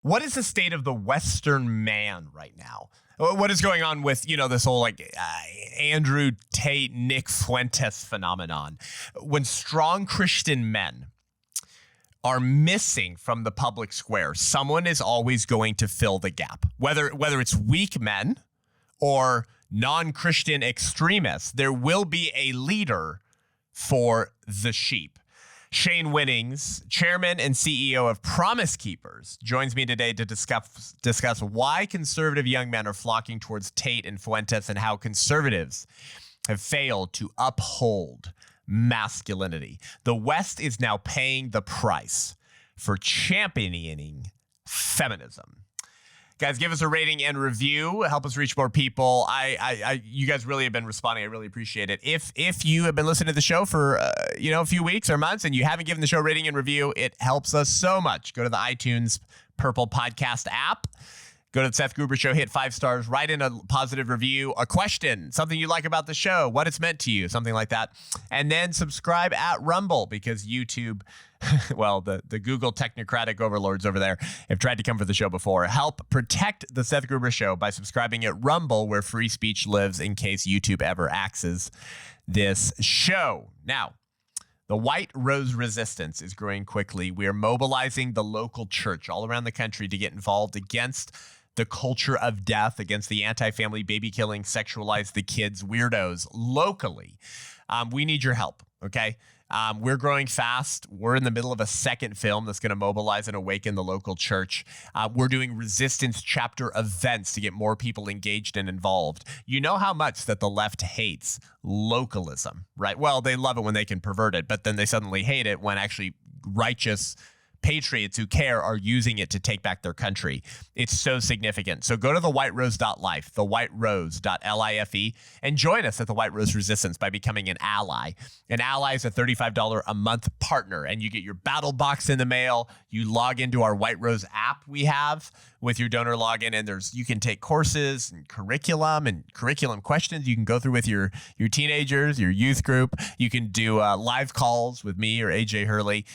What is the state of the Western man right now? What is going on with, this whole Andrew Tate, Nick Fuentes phenomenon? When strong Christian men are missing from the public square, someone is always going to fill the gap. Whether it's weak men or non-Christian extremists, there will be a leader for the sheep. Shane Winnings, chairman and CEO of Promise Keepers, joins me today to discuss why conservative young men are flocking towards Tate and Fuentes and how conservatives have failed to uphold masculinity. The West is now paying the price for championing feminism. Guys, give us a rating and review. Help us reach more people. You guys really have been responding. I really appreciate it. If you have been listening to the show for a few weeks or months and you haven't given the show a rating and review, it helps us so much. Go to the iTunes Purple Podcast app. Go to the Seth Gruber Show, hit 5 stars, write in a positive review, a question, something you like about the show, what it's meant to you, something like that. And then subscribe at Rumble, because YouTube, well, the Google technocratic overlords over there have tried to come for the show before. Help protect the Seth Gruber Show by subscribing at Rumble, where free speech lives, in case YouTube ever axes this show. Now, the White Rose Resistance is growing quickly. We are mobilizing the local church all around the country to get involved against the culture of death, against the anti-family, baby killing, sexualize the kids weirdos locally. We need your help, okay? We're growing fast. We're in the middle of a second film that's going to mobilize and awaken the local church. We're doing resistance chapter events to get more people engaged and involved. You know how much that the left hates localism, right? Well, they love it when they can pervert it, but then they suddenly hate it when actually righteous patriots who care are using it to take back their country. It's so significant. So go to thewhiterose.life, thewhiterose.life, and join us at the White Rose Resistance by becoming an ally. An ally is a $35 a month partner, and you get your battle box in the mail. You log into our White Rose app we have with your donor login, and you can take courses and curriculum questions you can go through with your teenagers, your youth group. You can do live calls with me or AJ Hurley.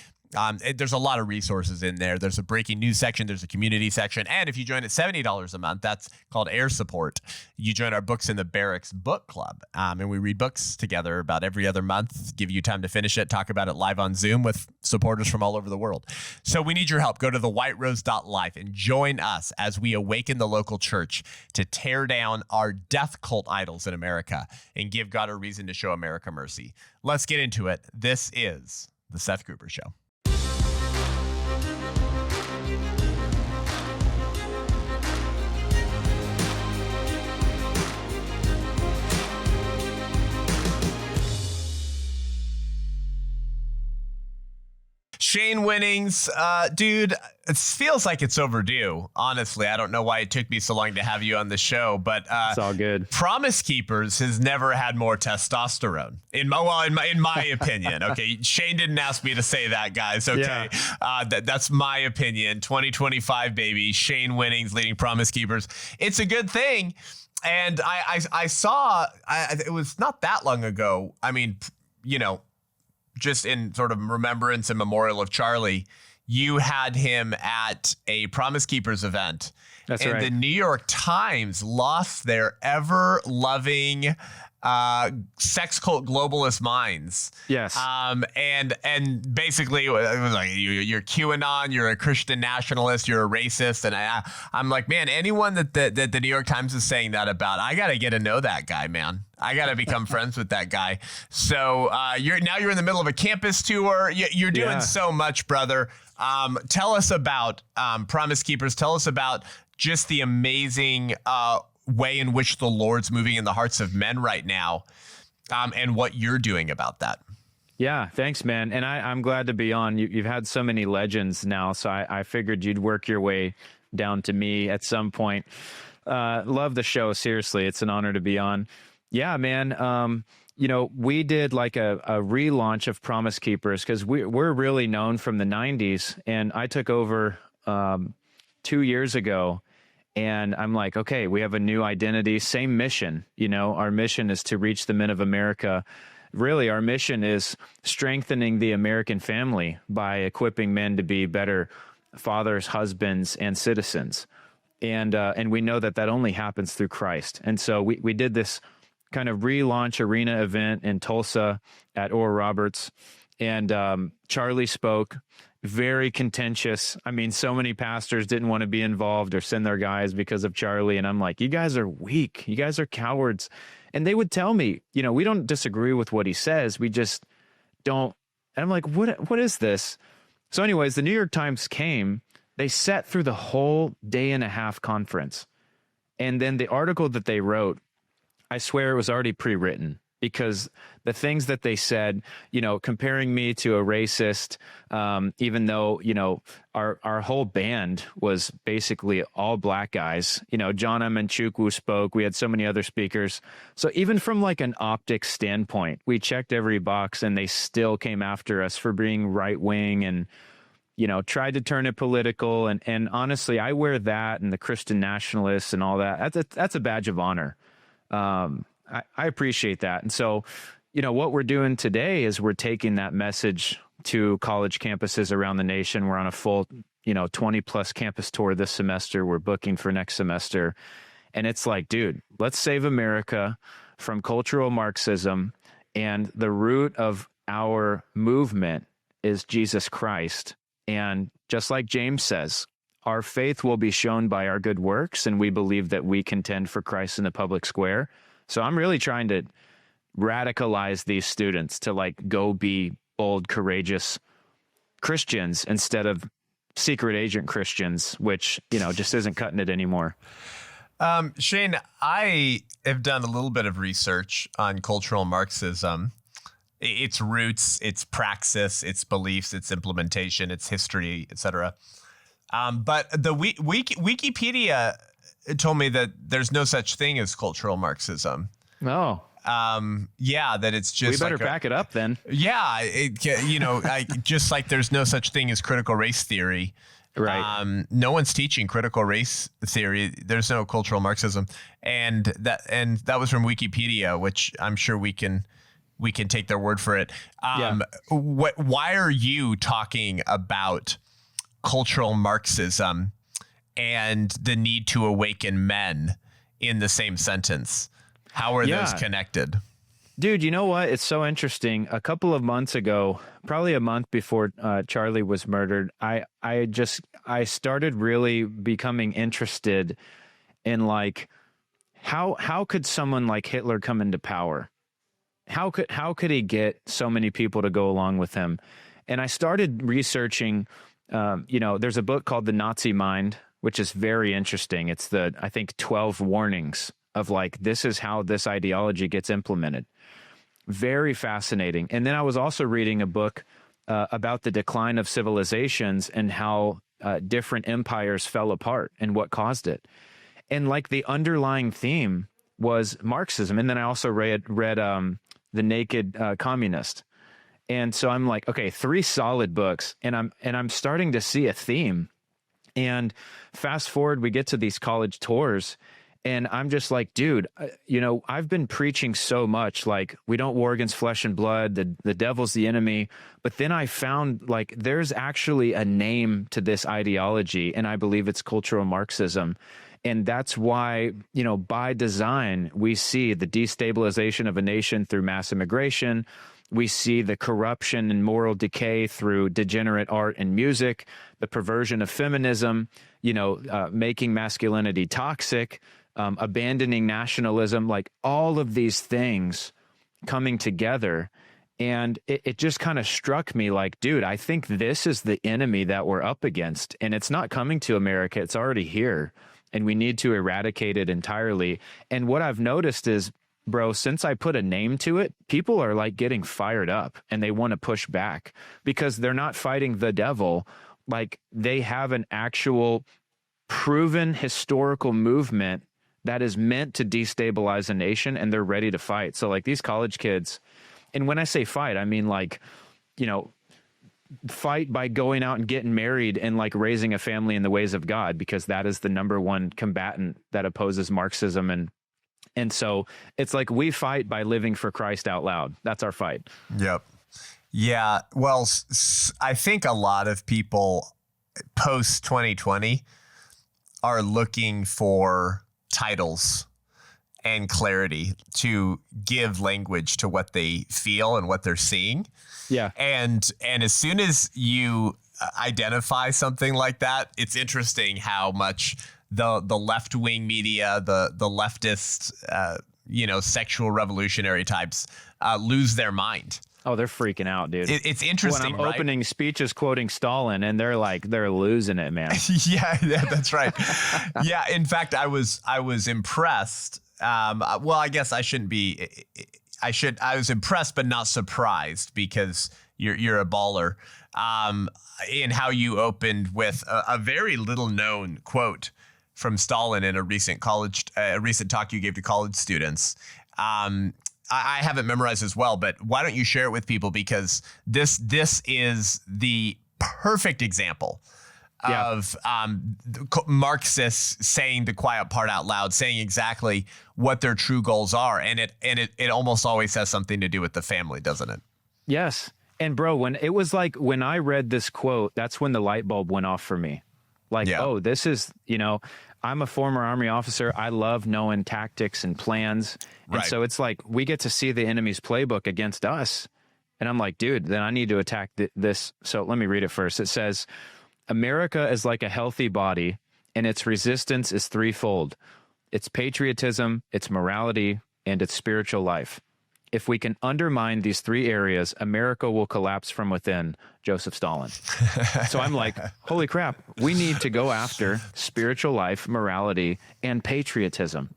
There's a lot of resources in there. There's a breaking news section. There's a community section. And if you join at $70 a month, that's called air support. You join our Books in the Barracks book club. And we read books together about every other month, give you time to finish it, talk about it live on Zoom with supporters from all over the world. So we need your help. Go to thewhiterose.life and join us as we awaken the local church to tear down our death cult idols in America and give God a reason to show America mercy. Let's get into it. This is the Seth Gruber Show. Shane Winnings, dude, it feels like it's overdue. Honestly, I don't know why it took me so long to have you on the show, but it's all good. Promise Keepers has never had more testosterone, in my opinion. Okay, Shane didn't ask me to say that, guys. Okay, yeah. That's my opinion. 2025, baby. Shane Winnings leading Promise Keepers. It's a good thing, and I saw. It was not that long ago. I mean, just in sort of remembrance and memorial of Charlie, you had him at a Promise Keepers event. That's right. And the New York Times lost their ever-loving sex cult globalist minds. Yes. And basically it was like, you're QAnon, you're a Christian nationalist, you're a racist. And I'm like, man, anyone that the New York Times is saying that about, I got to get to know that guy, man. I got to become friends with that guy. So you're in the middle of a campus tour. You're doing so much, brother. Tell us about Promise Keepers. Tell us about just the amazing way in which the Lord's moving in the hearts of men right now, and what you're doing about that. Yeah, thanks, man. And I'm glad to be on. You've had so many legends now, so I figured you'd work your way down to me at some point. Love the show. Seriously, it's an honor to be on. Yeah, man. We did like a relaunch of Promise Keepers because we're really known from the 90s, and I took over 2 years ago. And I'm like, okay, we have a new identity, same mission. Our mission is to reach the men of America. Really, our mission is strengthening the American family by equipping men to be better fathers, husbands, and citizens. And we know that only happens through Christ. And so we did this kind of relaunch arena event in Tulsa at Oral Roberts, and Charlie spoke. Very contentious. I mean, so many pastors didn't want to be involved or send their guys because of Charlie. And I'm like, you guys are weak. You guys are cowards. And they would tell me, we don't disagree with what he says. We just don't. And I'm like, what is this? So anyways, the New York Times came. They sat through the whole day and a half conference. And then the article that they wrote, I swear it was already pre-written, because the things that they said, comparing me to a racist, even though, our whole band was basically all black guys. John Amanchukwu spoke. We had so many other speakers. So even from like an optics standpoint, we checked every box, and they still came after us for being right wing and, tried to turn it political. And honestly, I wear that and the Christian nationalists and all that. That's a badge of honor. I appreciate that. And so, what we're doing today is we're taking that message to college campuses around the nation. We're on a full, 20 plus campus tour this semester. We're booking for next semester. And it's like, dude, let's save America from cultural Marxism. And the root of our movement is Jesus Christ. And just like James says, our faith will be shown by our good works, and we believe that we contend for Christ in the public square. So I'm really trying to radicalize these students to like go be bold, courageous Christians instead of secret agent Christians, which, just isn't cutting it anymore. Shane, I have done a little bit of research on cultural Marxism, its roots, its praxis, its beliefs, its implementation, its history, etc. But the Wikipedia told me that there's no such thing as cultural Marxism. Oh. That it's just. We better back it up then. Yeah, just like there's no such thing as critical race theory. Right. No one's teaching critical race theory. There's no cultural Marxism, and that was from Wikipedia, which I'm sure we can take their word for it. Why are you talking about cultural Marxism and the need to awaken men in the same sentence? How are those connected? Dude, you know what? It's so interesting. A couple of months ago, probably a month before Charlie was murdered, I started really becoming interested in like how could someone like Hitler come into power? How could he get so many people to go along with him? And I started researching. There's a book called The Nazi Mind, which is very interesting. It's I think 12 warnings of like, this is how this ideology gets implemented. Very fascinating. And then I was also reading a book about the decline of civilizations and how different empires fell apart and what caused it. And like the underlying theme was Marxism. And then I also read The Naked Communist. And so I'm like, okay, 3 solid books, and I'm starting to see a theme. And fast forward, we get to these college tours, and I'm just like, dude, I've been preaching so much, like, we don't war against flesh and blood, the devil's the enemy. But then I found like there's actually a name to this ideology, and I believe it's cultural Marxism. And that's why, by design, we see the destabilization of a nation through mass immigration. We see the corruption and moral decay through degenerate art and music, the perversion of feminism, making masculinity toxic, abandoning nationalism, like all of these things coming together. And it just kind of struck me like, dude, I think this is the enemy that we're up against. And it's not coming to America. It's already here. And we need to eradicate it entirely. And what I've noticed is, bro, since I put a name to it, people are like getting fired up and they want to push back because they're not fighting the devil. Like, they have an actual proven historical movement that is meant to destabilize a nation, and they're ready to fight. So like these college kids, and when I say fight, I mean like, fight by going out and getting married and like raising a family in the ways of God, because that is the number one combatant that opposes Marxism. And so it's like we fight by living for Christ out loud. That's our fight. Yep. Yeah. Well, I think a lot of people post 2020 are looking for titles and clarity to give language to what they feel and what they're seeing. Yeah. And as soon as you identify something like that, it's interesting how much the left-wing media, the leftist, sexual revolutionary types lose their mind. Oh, they're freaking out, dude. It's interesting. When I'm opening speeches quoting Stalin, and they're losing it, man. yeah, that's right. Yeah, in fact, I was impressed. Well, I guess I shouldn't be. I was impressed, but not surprised, because you're a baller. In how you opened with a very little known quote from Stalin in a recent talk you gave to college students. I haven't memorized as well, but why don't you share it with people, because this is the perfect example of Marxists saying the quiet part out loud, saying exactly what their true goals are, and it almost always has something to do with the family, doesn't it? Yes. And bro, when I read this quote, that's when the light bulb went off for me. Oh, this is, I'm a former Army officer. I love knowing tactics and plans. And so it's like we get to see the enemy's playbook against us. And I'm like, dude, then I need to attack this. So let me read it first. It says, America is like a healthy body, and its resistance is threefold. It's patriotism, its morality, and its spiritual life. If we can undermine these three areas, America will collapse from within. Joseph Stalin. So I'm like, holy crap, we need to go after spiritual life, morality, and patriotism,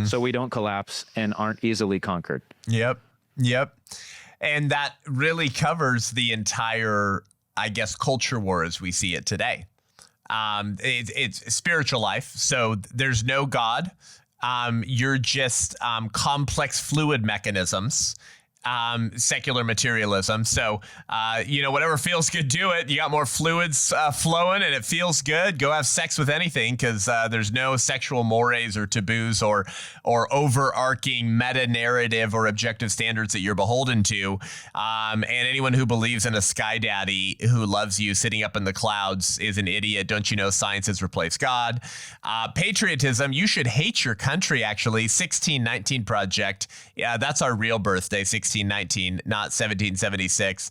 so we don't collapse and aren't easily conquered. Yep. And that really covers the entire, I guess, culture war as we see it today. It's spiritual life. So there's no God. You're just complex fluid mechanisms, secular materialism. So, whatever feels good, do it. You got more fluids flowing and it feels good. Go have sex with anything, because there's no sexual mores or taboos or overarching meta narrative or objective standards that you're beholden to. And anyone who believes in a sky daddy who loves you sitting up in the clouds is an idiot. Don't you know science has replaced God? Patriotism, you should hate your country, actually. 1619 Project. Yeah, that's our real birthday, 1619, not 1776.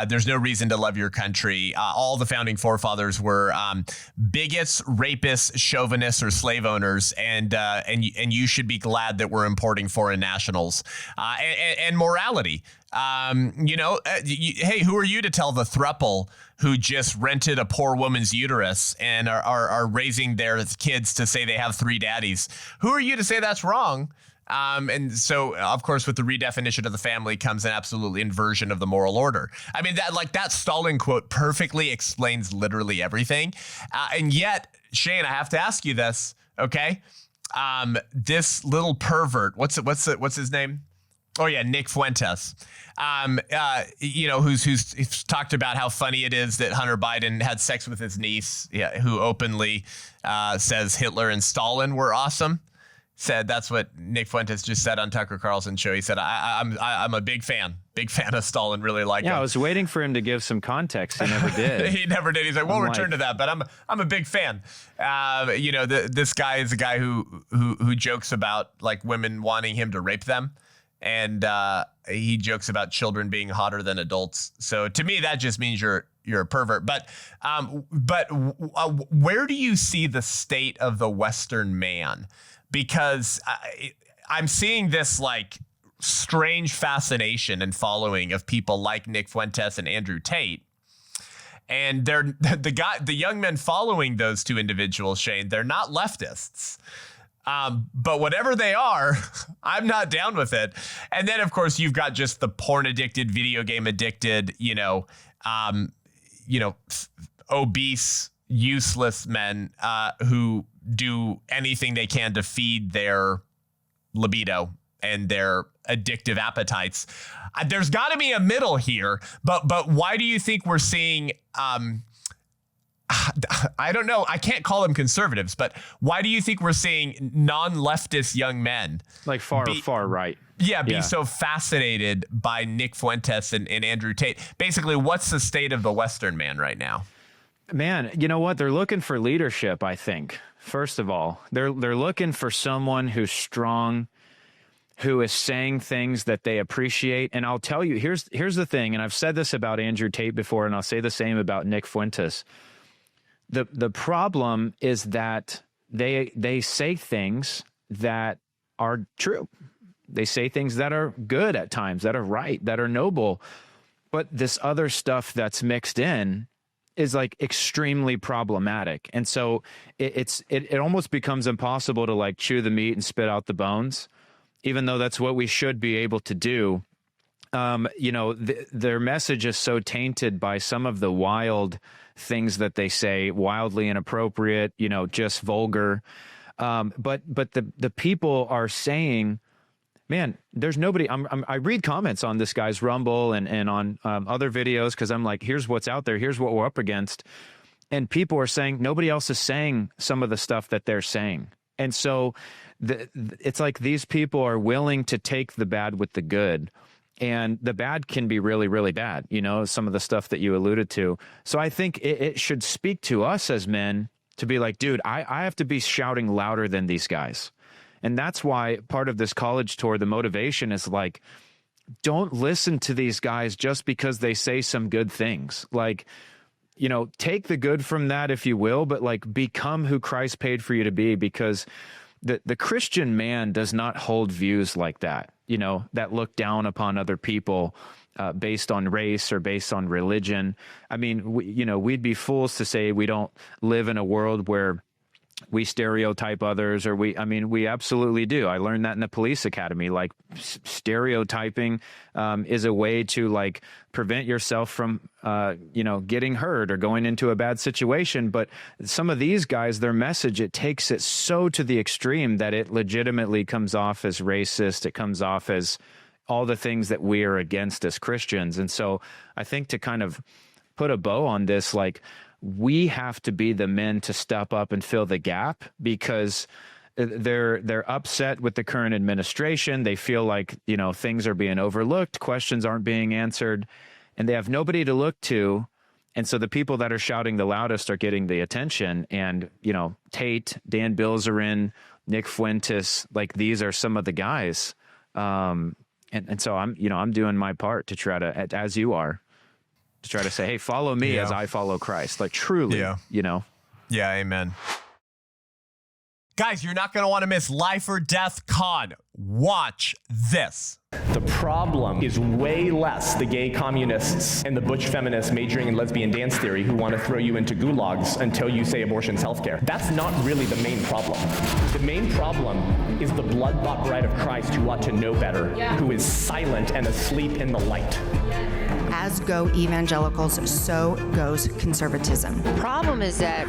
There's no reason to love your country. All the founding forefathers were bigots, rapists, chauvinists, or slave owners, and you should be glad that we're importing foreign nationals. And morality. Hey, who are you to tell the throuple who just rented a poor woman's uterus and are raising their kids to say they have three daddies? Who are you to say that's wrong? And so, of course, with the redefinition of the family comes an absolute inversion of the moral order. I mean, that Stalin quote perfectly explains literally everything. And yet, Shane, I have to ask you this, okay? This little pervert, what's his name? Oh yeah, Nick Fuentes. Who's talked about how funny it is that Hunter Biden had sex with his niece, who openly says Hitler and Stalin were awesome. Said that's what Nick Fuentes just said on Tucker Carlson's show. He said, I'm a big fan of Stalin, really like him. Yeah, I was waiting for him to give some context. He never did. He never did. He's like, we'll return to that, but I'm a big fan. This guy is a guy who jokes about like women wanting him to rape them. And he jokes about children being hotter than adults. So to me, that just means you're a pervert. But where do you see the state of the Western man? Because I'm seeing this like strange fascination and following of people like Nick Fuentes and Andrew Tate. And they're the young men following those two individuals, Shane, they're not leftists. But whatever they are, I'm not down with it. And then, of course, you've got just the porn addicted, video game addicted, obese, useless men who do anything they can to feed their libido and their addictive appetites. There's got to be a middle here. But why do you think we're seeing I don't know. I can't call them conservatives, but why do you think we're seeing non-leftist young men like far right? Be so fascinated by Nick Fuentes and Andrew Tate. Basically, what's the state of the Western man right now? Man, you know what? They're looking for leadership, I think. First of all, they're looking for someone who's strong, who is saying things that they appreciate. And I'll tell you, here's the thing, and I've said this about Andrew Tate before, and I'll say the same about Nick Fuentes. The problem is that they say things that are true. They say things that are good at times, that are right, that are noble. But this other stuff that's mixed in is like extremely problematic. And so it almost becomes impossible to like chew the meat and spit out the bones, even though that's what we should be able to do. Their message is so tainted by some of the wild things that they say, wildly inappropriate, just vulgar. But the people are saying, man, there's nobody. I read comments on this guy's Rumble and on other videos because I'm like, here's what's out there. Here's what we're up against. And people are saying nobody else is saying some of the stuff that they're saying. And so it's like these people are willing to take the bad with the good. And the bad can be really, really bad, some of the stuff that you alluded to. So I think it should speak to us as men to be like, dude, I have to be shouting louder than these guys. And that's why part of this college tour, the motivation is like, don't listen to these guys just because they say some good things. Like, take the good from that if you will, but like become who Christ paid for you to be, because the Christian man does not hold views like that, that look down upon other people based on race or based on religion. I mean, we'd be fools to say we don't live in a world where we stereotype others, or we absolutely do. I learned that in the police academy. Like stereotyping is a way to like prevent yourself from, getting hurt or going into a bad situation. But some of these guys, their message, it takes it so to the extreme that it legitimately comes off as racist. It comes off as all the things that we are against as Christians. And so I think to kind of put a bow on this, like, we have to be the men to step up and fill the gap, because they're upset with the current administration. They feel like, things are being overlooked, questions aren't being answered, and they have nobody to look to. And so the people that are shouting the loudest are getting the attention. And, Tate, Dan Bilzerian, Nick Fuentes, like these are some of the guys. And so I'm doing my part to try to, as you are, to try to say, hey, follow me as I follow Christ. Like truly, Yeah, amen. Guys, you're not going to want to miss Life or Death Con. Watch this. The problem is way less the gay communists and the butch feminists majoring in lesbian dance theory who want to throw you into gulags until you say abortion's healthcare. That's not really the main problem. The main problem is the blood-bought bride of Christ who ought to know better, who is silent and asleep in the light. As go evangelicals, so goes conservatism. The problem is that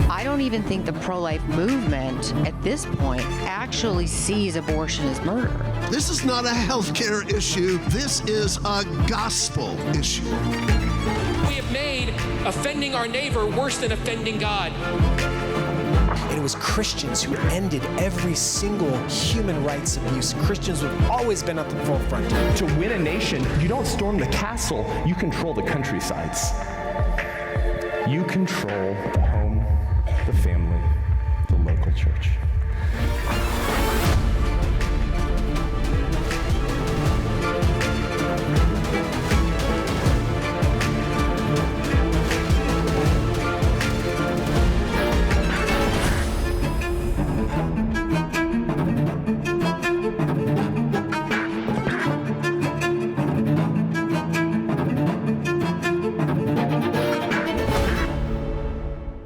I don't even think the pro-life movement at this point actually sees abortion as murder. This is not a healthcare issue. This is a gospel issue. We have made offending our neighbor worse than offending God. And it was Christians who ended every single human rights abuse. Christians have always been at the forefront. To win a nation, you don't storm the castle, you control the countrysides. You control the home, the family, the local church.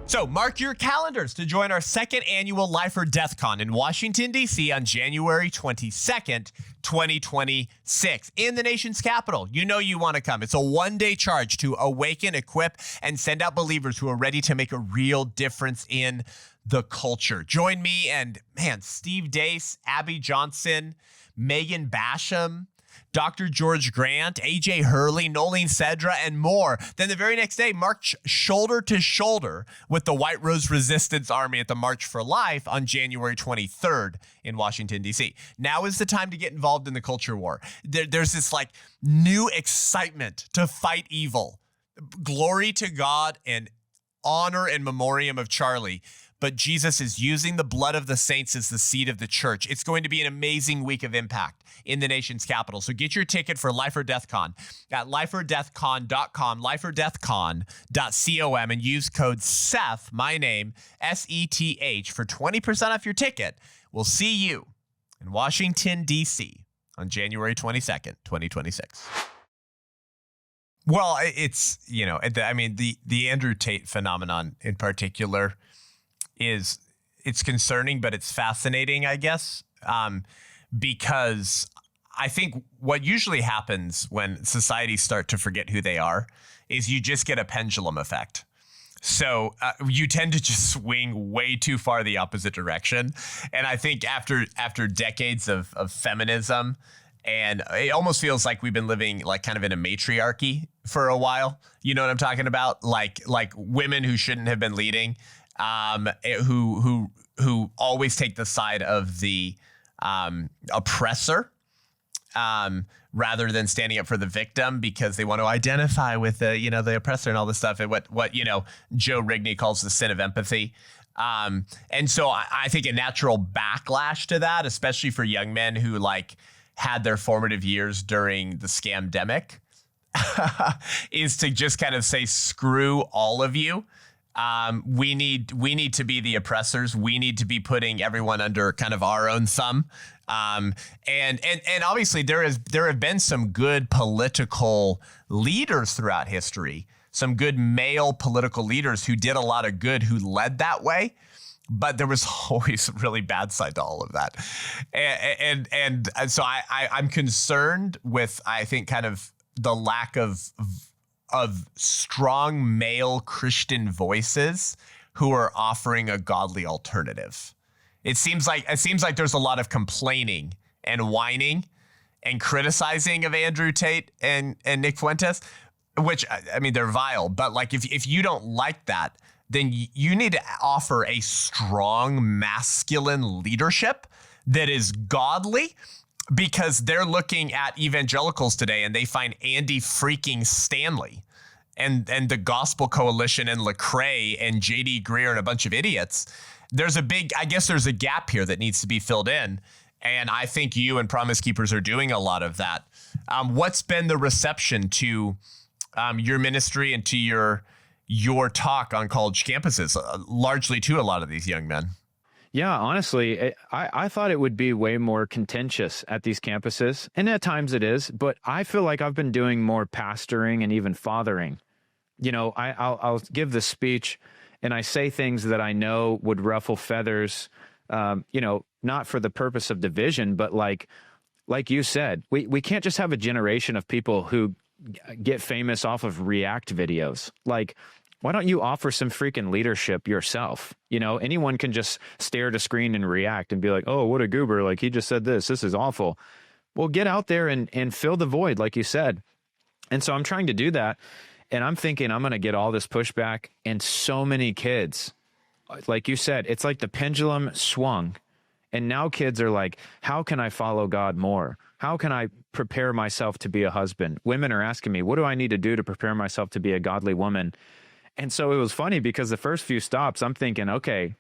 So mark your calendars to join our second annual Life or Death Con in Washington, D.C. on January 22nd, 2026 in the nation's capital. You know you want to come. It's a one-day charge to awaken, equip, and send out believers who are ready to make a real difference in the culture. Join me and, Steve Deace, Abby Johnson, Megan Basham, Dr. George Grant, AJ Hurley, Nolene Cedra, and more. Then the very next day, march shoulder to shoulder with the White Rose Resistance Army at the March for Life on January 23rd in Washington, D.C. Now is the time to get involved in the culture war. There's this like new excitement to fight evil. Glory to God and honor and memoriam of Charlie, but Jesus is using the blood of the saints as the seed of the church. It's going to be an amazing week of impact in the nation's capital. So get your ticket for Life or Death Con at lifeordeathcon.com, lifeordeathcon.com, and use code Seth, my name, SETH, for 20% off your ticket. We'll see you in Washington, D.C. on January 22nd, 2026. Well, it's, the Andrew Tate phenomenon in particular it's concerning, but it's fascinating, I guess, because I think what usually happens when societies start to forget who they are is you just get a pendulum effect. So you tend to just swing way too far the opposite direction. And I think after decades of feminism, and it almost feels like we've been living like kind of in a matriarchy for a while. You know what I'm talking about? Like women who shouldn't have been leading, who always take the side of the oppressor, rather than standing up for the victim because they want to identify with the oppressor and all this stuff, and what Joe Rigney calls the sin of empathy. And so I think a natural backlash to that, especially for young men who had their formative years during the scamdemic, is to just kind of say, screw all of you. We need to be the oppressors. We need to be putting everyone under kind of our own thumb. And obviously there have been some good political leaders throughout history, some good male political leaders who did a lot of good, who led that way. But there was always a really bad side to all of that. And so I'm concerned with, I think, kind of the lack of strong male Christian voices who are offering a godly alternative. It seems like there's a lot of complaining and whining and criticizing of Andrew Tate and Nick Fuentes, which, I mean, they're vile. But if you don't like that, then you need to offer a strong masculine leadership that is godly, because they're looking at evangelicals today and they find Andy freaking Stanley and the Gospel Coalition and Lecrae and J.D. Greear and a bunch of idiots. There's a gap here that needs to be filled in. And I think you and Promise Keepers are doing a lot of that. What's been the reception to your ministry and to your talk on college campuses, largely to a lot of these young men? Yeah, honestly, I thought it would be way more contentious at these campuses, and at times it is, but I feel like I've been doing more pastoring and even fathering. I'll give the speech and I say things that I know would ruffle feathers, not for the purpose of division, but like you said, we can't just have a generation of people who get famous off of React videos. Why don't you offer some freaking leadership yourself? Anyone can just stare at a screen and react and be like, oh, what a goober. He just said this is awful. Well, get out there and fill the void, like you said. And so I'm trying to do that. And I'm thinking I'm going to get all this pushback, and so many kids, like you said, it's like the pendulum swung. And now kids are like, how can I follow God more? How can I prepare myself to be a husband? Women are asking me, what do I need to do to prepare myself to be a godly woman? And so it was funny because the first few stops, I'm thinking, okay,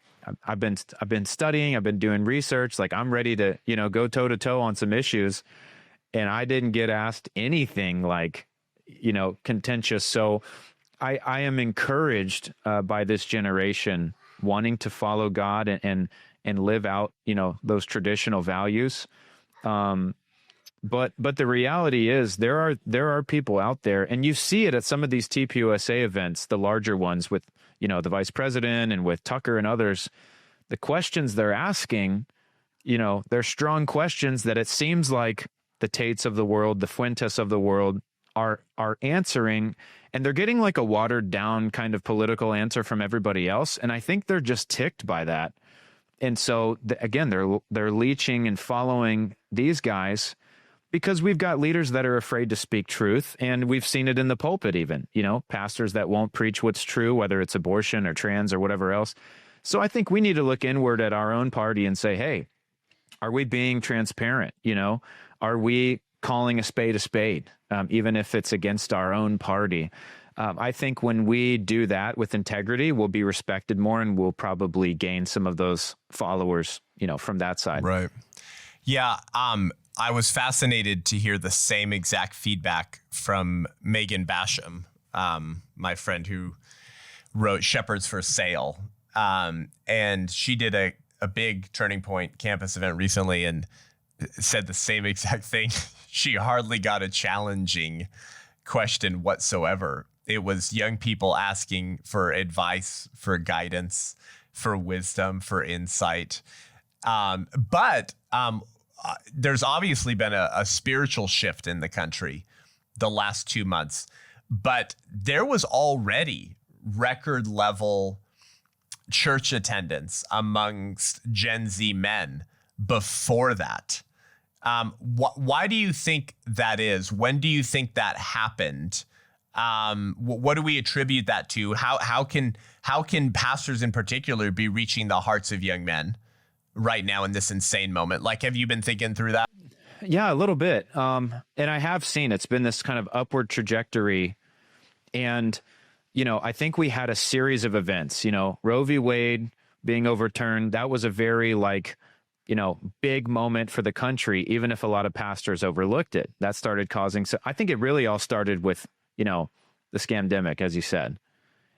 I've been studying, I've been doing research, I'm ready to, go toe to toe on some issues. And I didn't get asked anything contentious. So I am encouraged by this generation wanting to follow God and live out, those traditional values. But the reality is there are people out there, and you see it at some of these TPUSA events, the larger ones with, the vice president and with Tucker and others. The questions they're asking, they're strong questions that it seems like the Tates of the world, the Fuentes of the world are answering, and they're getting a watered down kind of political answer from everybody else. And I think they're just ticked by that. And so again, they're leeching and following these guys, because we've got leaders that are afraid to speak truth, and we've seen it in the pulpit even, pastors that won't preach what's true, whether it's abortion or trans or whatever else. So I think we need to look inward at our own party and say, hey, are we being transparent? Are we calling a spade, even if it's against our own party? I think when we do that with integrity, we'll be respected more, and we'll probably gain some of those followers, from that side. Right. Yeah. I was fascinated to hear the same exact feedback from Megan Basham, my friend who wrote Shepherds for Sale. And she did a big Turning Point campus event recently and said the same exact thing. She hardly got a challenging question whatsoever. It was young people asking for advice, for guidance, for wisdom, for insight. But there's obviously been a spiritual shift in the country the last 2 months, but there was already record level church attendance amongst Gen Z men before that. Why do you think that is? When do you think that happened? What do we attribute that to? How can pastors in particular be reaching the hearts of young men right now in this insane moment? Like, have you been thinking through that? Yeah, a little bit. And I have seen it's been this kind of upward trajectory. And, I think we had a series of events, Roe v. Wade being overturned. That was a very big moment for the country, even if a lot of pastors overlooked it. That started causing, so I think it really all started with, the scamdemic, as you said.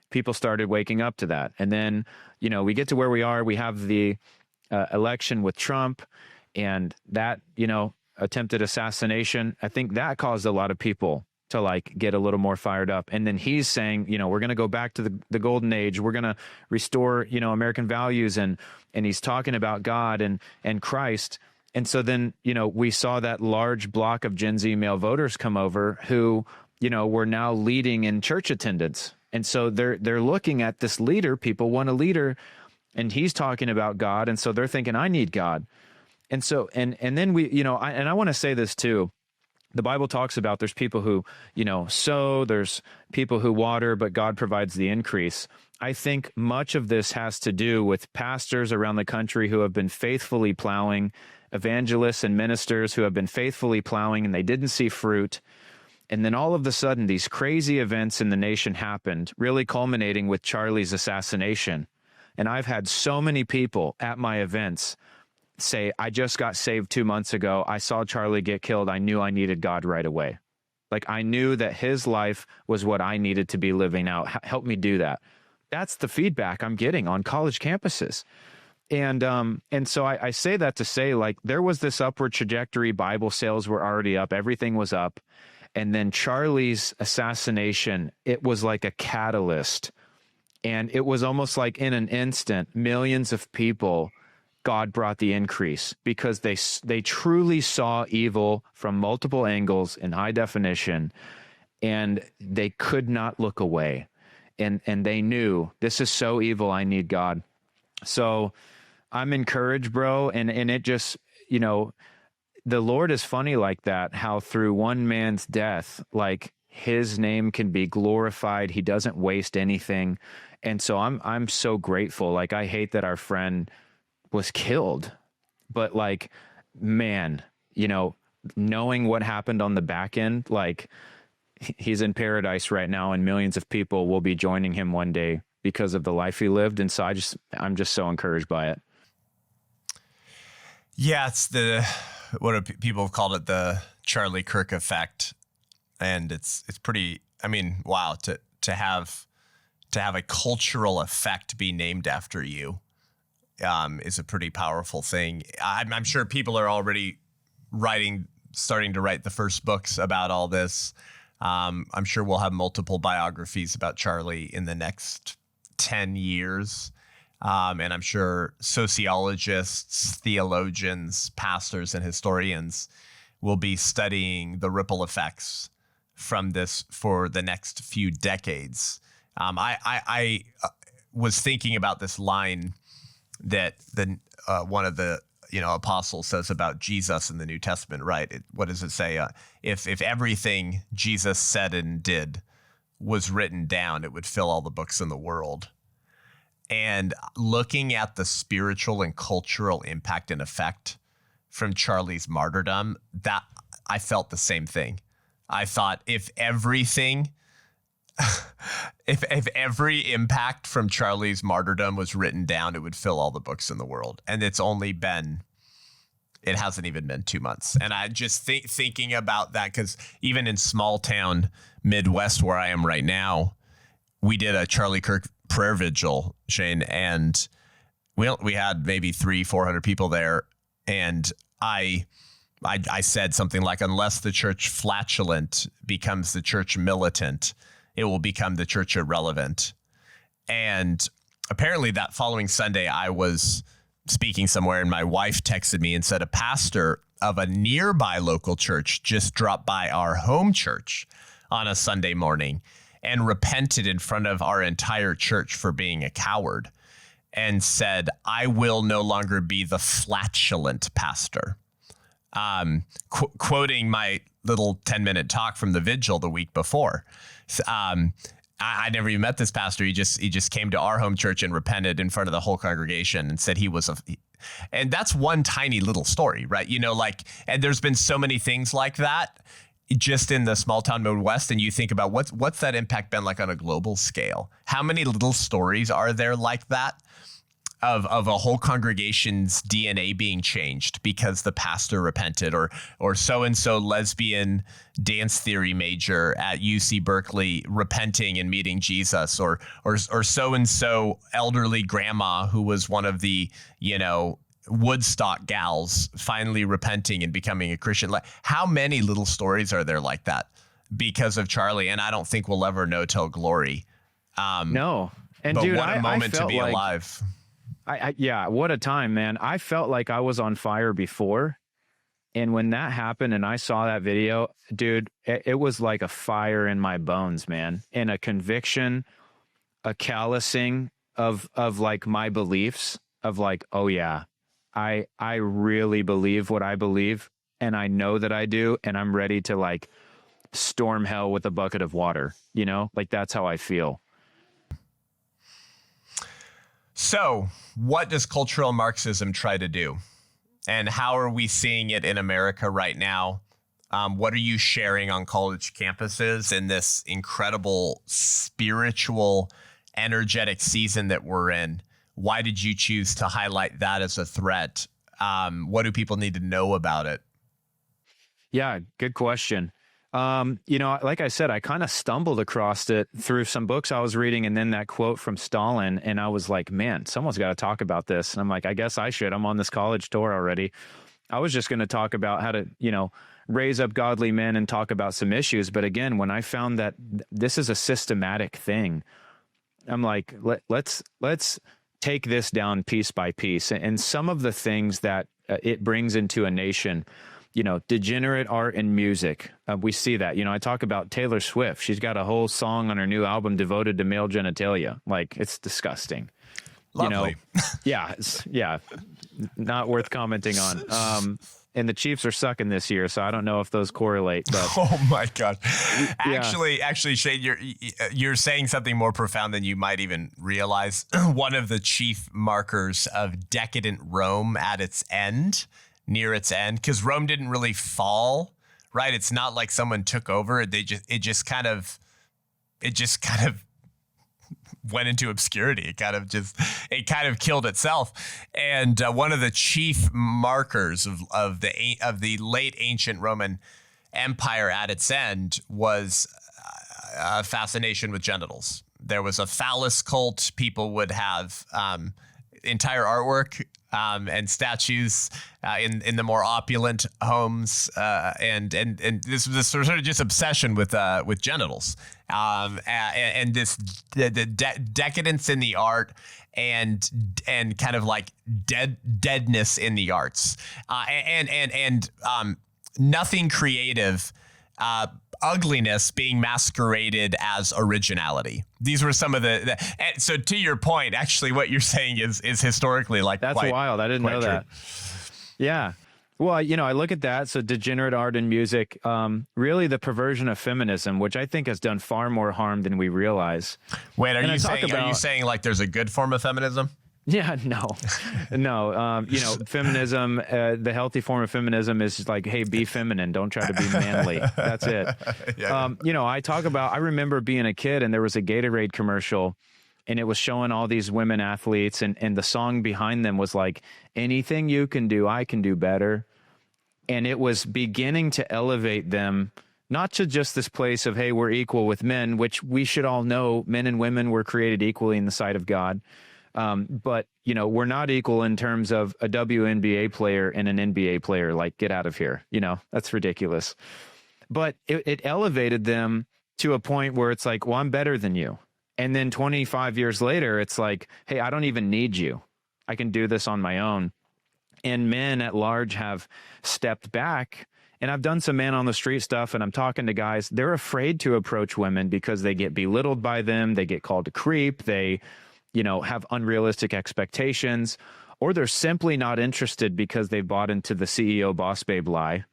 People started waking up to that. And then, we get to where we are. We have the election with Trump and that, attempted assassination. I think that caused a lot of people to get a little more fired up. And then he's saying, we're going to go back to the golden age. We're going to restore, American values. And he's talking about God and Christ. And so then, we saw that large block of Gen Z male voters come over who, were now leading in church attendance. And so they're looking at this leader. People want a leader, and he's talking about God. And so they're thinking, I need God. And so, and then we, I want to say this too. The Bible talks about there's people who, sow, there's people who water, but God provides the increase. I think much of this has to do with pastors around the country who have been faithfully plowing, evangelists and ministers who have been faithfully plowing, and they didn't see fruit. And then all of a sudden, these crazy events in the nation happened, really culminating with Charlie's assassination. And I've had so many people at my events say, I just got saved 2 months ago. I saw Charlie get killed. I knew I needed God right away. I knew that his life was what I needed to be living out. Help me do that. That's the feedback I'm getting on college campuses. And so I say that to say, there was this upward trajectory. Bible sales were already up. Everything was up. And then Charlie's assassination, it was like a catalyst. And it was almost like in an instant, millions of people, God brought the increase because they truly saw evil from multiple angles in high definition, and they could not look away. And they knew, this is so evil, I need God. So I'm encouraged, bro. And it just, the Lord is funny like that, how through one man's death, his name can be glorified. He doesn't waste anything. And so I'm so grateful. I hate that our friend was killed, but man, knowing what happened on the back end, he's in paradise right now, and millions of people will be joining him one day because of the life he lived. And so I'm just so encouraged by it. Yeah, it's people have called it the Charlie Kirk effect. And it's pretty, wow, to have a cultural effect be named after you is a pretty powerful thing. I'm sure people are already starting to write the first books about all this. I'm sure we'll have multiple biographies about Charlie in the next 10 years. And I'm sure sociologists, theologians, pastors, and historians will be studying the ripple effects from this for the next few decades. I was thinking about this line that one of the apostles says about Jesus in the New Testament, right? What does it say? If everything Jesus said and did was written down, it would fill all the books in the world. And looking at the spiritual and cultural impact and effect from Charlie's martyrdom, that I felt the same thing. I thought if everything If every impact from Charlie's martyrdom was written down, it would fill all the books in the world. And it hasn't even been 2 months. And I just thinking about that, because even in small town Midwest where I am right now, we did a Charlie Kirk prayer vigil, Shane, and we had maybe 300-400 people there. And I said something like, unless the church flatulent becomes the church militant, it will become the church irrelevant. And apparently that following Sunday, I was speaking somewhere and my wife texted me and said a pastor of a nearby local church just dropped by our home church on a Sunday morning and repented in front of our entire church for being a coward and said, I will no longer be the flatulent pastor. Quoting my little 10-minute talk from the vigil the week before. I never even met this pastor. He just came to our home church and repented in front of the whole congregation and said he was and that's one tiny little story, right? And there's been so many things like that just in the small town Midwest. And you think about what's that impact been like on a global scale? How many little stories are there like that? Of a whole congregation's DNA being changed because the pastor repented, or so-and-so lesbian dance theory major at UC Berkeley repenting and meeting Jesus, or so-and-so elderly grandma who was one of the, Woodstock gals finally repenting and becoming a Christian. Like, how many little stories are there like that because of Charlie? And I don't think we'll ever know till glory. No. And but dude, what a moment to be like, alive. Yeah, what a time, man. I felt like I was on fire before. And when that happened and I saw that video, dude, it was like a fire in my bones, man. And a conviction, a callousing of like my beliefs of like, oh yeah, I really believe what I believe. And I know that I do. And I'm ready to like storm hell with a bucket of water, like that's how I feel. So what does cultural Marxism try to do? And how are we seeing it in America right now? What are you sharing on college campuses in this incredible spiritual, energetic season that we're in? Why did you choose to highlight that as a threat? What do people need to know about it? Yeah, good question. Like I said, I kind of stumbled across it through some books I was reading and then that quote from Stalin. And I was like, man, someone's got to talk about this. And I'm like, I guess I should. I'm on this college tour already. I was just going to talk about how to, raise up godly men and talk about some issues. But again, when I found that this is a systematic thing, I'm like, let's take this down piece by piece. And some of the things that it brings into a nation, degenerate art and music. We see that. I talk about Taylor Swift. She's got a whole song on her new album devoted to male genitalia. Like, it's disgusting. Lovely. Yeah, not worth commenting on. And the Chiefs are sucking this year, so I don't know if those correlate. But oh my God! Actually, Shane, you're saying something more profound than you might even realize. One of the chief markers of decadent Rome at its end. Near its end, because Rome didn't really fall, right? It's not like someone took over. It just kind of went into obscurity. It kind of killed itself. And one of the chief markers of the late ancient Roman Empire at its end was a fascination with genitals. There was a phallus cult. People would have entire artwork and statues in the more opulent homes, and this was sort of just obsession with genitals, and this the decadence in the art and kind of like deadness in the arts, and nothing creative. Ugliness being masqueraded as originality. These were some of the so to your point, actually what you're saying is historically like that's wild. I didn't know true. That. Yeah. Well, I look at that. So degenerate art and music, really the perversion of feminism, which I think has done far more harm than we realize. Wait, are you saying like there's a good form of feminism? Yeah, no. Feminism, the healthy form of feminism is like, hey, be feminine. Don't try to be manly. That's it. I remember being a kid and there was a Gatorade commercial and it was showing all these women athletes and the song behind them was like, anything you can do, I can do better. And it was beginning to elevate them, not to just this place of, hey, we're equal with men, which we should all know men and women were created equally in the sight of God. But, we're not equal in terms of a WNBA player and an NBA player. Like, get out of here. That's ridiculous. But it elevated them to a point where it's like, well, I'm better than you. And then 25 years later, it's like, hey, I don't even need you. I can do this on my own. And men at large have stepped back. And I've done some man on the street stuff and I'm talking to guys. They're afraid to approach women because they get belittled by them. They get called a creep. They have unrealistic expectations, or they're simply not interested because they've bought into the CEO boss babe lie.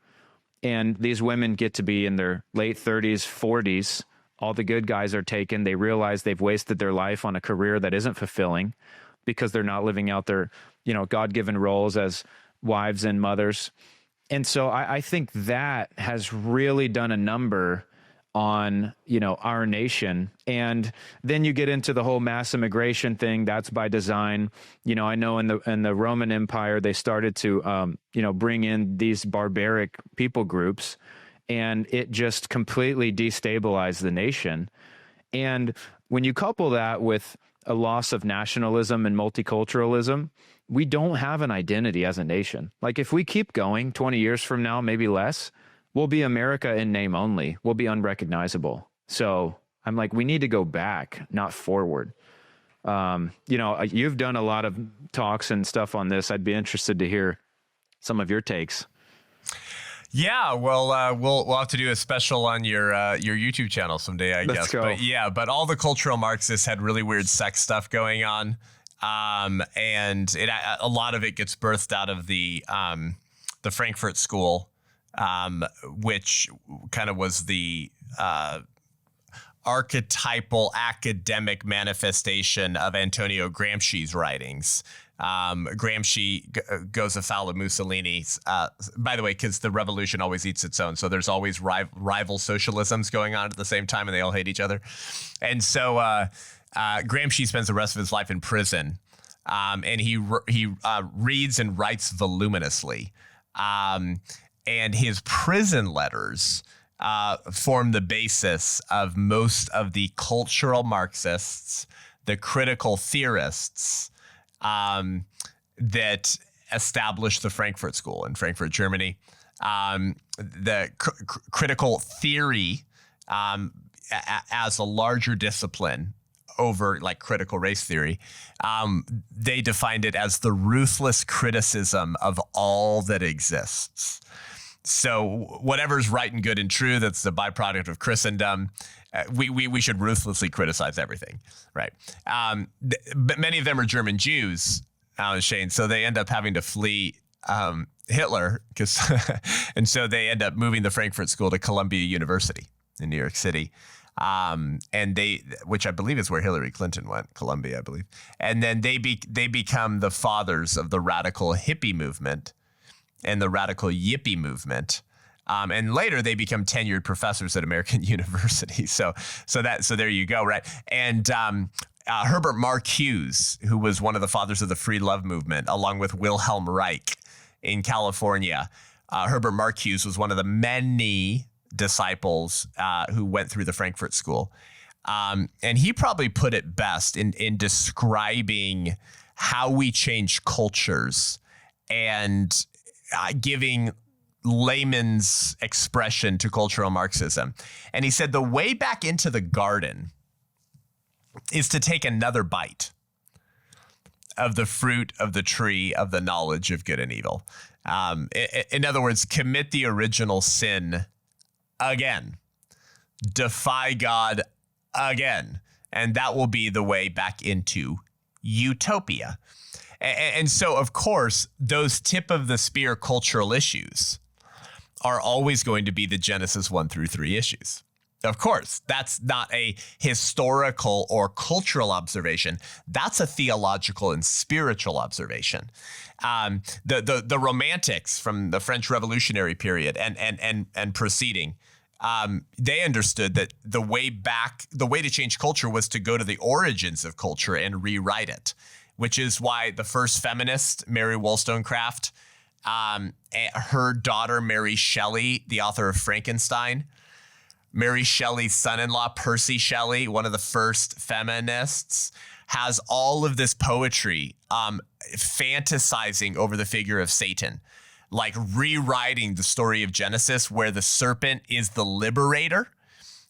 And these women get to be in their late 30s, 40s. All the good guys are taken. They realize they've wasted their life on a career that isn't fulfilling because they're not living out their, God-given roles as wives and mothers. And so I think that has really done a number on, our nation. And then you get into the whole mass immigration thing. That's by design. I know in the Roman Empire, they started to, bring in these barbaric people groups, and it just completely destabilized the nation. And when you couple that with a loss of nationalism and multiculturalism, we don't have an identity as a nation. Like if we keep going 20 years from now, maybe less, we'll be America in name only. We'll be unrecognizable. So I'm like, we need to go back, not forward. You've done a lot of talks and stuff on this. I'd be interested to hear some of your takes. Yeah, well, we'll have to do a special on your YouTube channel someday, I guess. Go. But all the cultural Marxists had really weird sex stuff going on, and a lot of it gets birthed out of the Frankfurt School, which kind of was the archetypal academic manifestation of Antonio Gramsci's writings. Gramsci goes afoul of Mussolini's, by the way, because the revolution always eats its own. So there's always rival socialisms going on at the same time, and they all hate each other. And so Gramsci spends the rest of his life in prison, and he reads and writes voluminously. And his prison letters form the basis of most of the cultural Marxists, the critical theorists, that established the Frankfurt School in Frankfurt, Germany. The critical theory as a larger discipline over like critical race theory, they defined it as the ruthless criticism of all that exists. So whatever's right and good and true, that's the byproduct of Christendom. We should ruthlessly criticize everything, right? But many of them are German Jews, Shane, so they end up having to flee Hitler, and so they end up moving the Frankfurt School to Columbia University in New York City, which I believe is where Hillary Clinton went, Columbia, I believe, and then they become the fathers of the radical hippie movement and the radical yippie movement. And later they become tenured professors at American University. So there you go, right? And Herbert Marcuse, who was one of the fathers of the free love movement, along with Wilhelm Reich in California. Herbert Marcuse was one of the many disciples who went through the Frankfurt School. And he probably put it best in describing how we change cultures and giving layman's expression to cultural Marxism. And he said the way back into the garden is to take another bite of the fruit of the tree of the knowledge of good and evil. In other words, commit the original sin again, defy God again, and that will be the way back into utopia. And so, of course, those tip of the spear cultural issues are always going to be the Genesis 1 through 3 issues. Of course, that's not a historical or cultural observation. That's a theological and spiritual observation. The Romantics from the French Revolutionary period and proceeding, they understood that the way to change culture was to go to the origins of culture and rewrite it, which is why the first feminist, Mary Wollstonecraft, her daughter, Mary Shelley, the author of Frankenstein, Mary Shelley's son-in-law, Percy Shelley, one of the first feminists, has all of this poetry fantasizing over the figure of Satan, like rewriting the story of Genesis, where the serpent is the liberator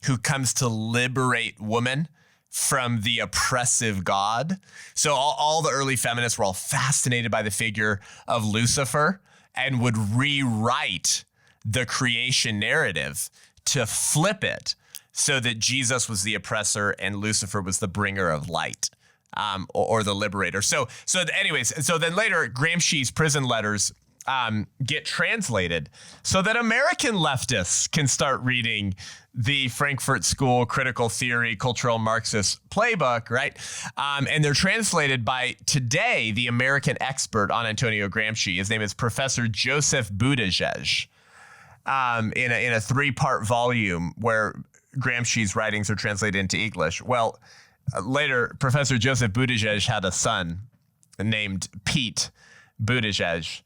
who comes to liberate woman from the oppressive God. So all the early feminists were all fascinated by the figure of Lucifer and would rewrite the creation narrative to flip it so that Jesus was the oppressor and Lucifer was the bringer of light, or the liberator. So then later Gramsci's prison letters get translated so that American leftists can start reading the Frankfurt School critical theory, cultural Marxist playbook, right? And they're translated by today the American expert on Antonio Gramsci. His name is Professor Joseph Buttigieg. In a 3-part volume where Gramsci's writings are translated into English. Well, later, Professor Joseph Buttigieg had a son named Pete Buttigieg.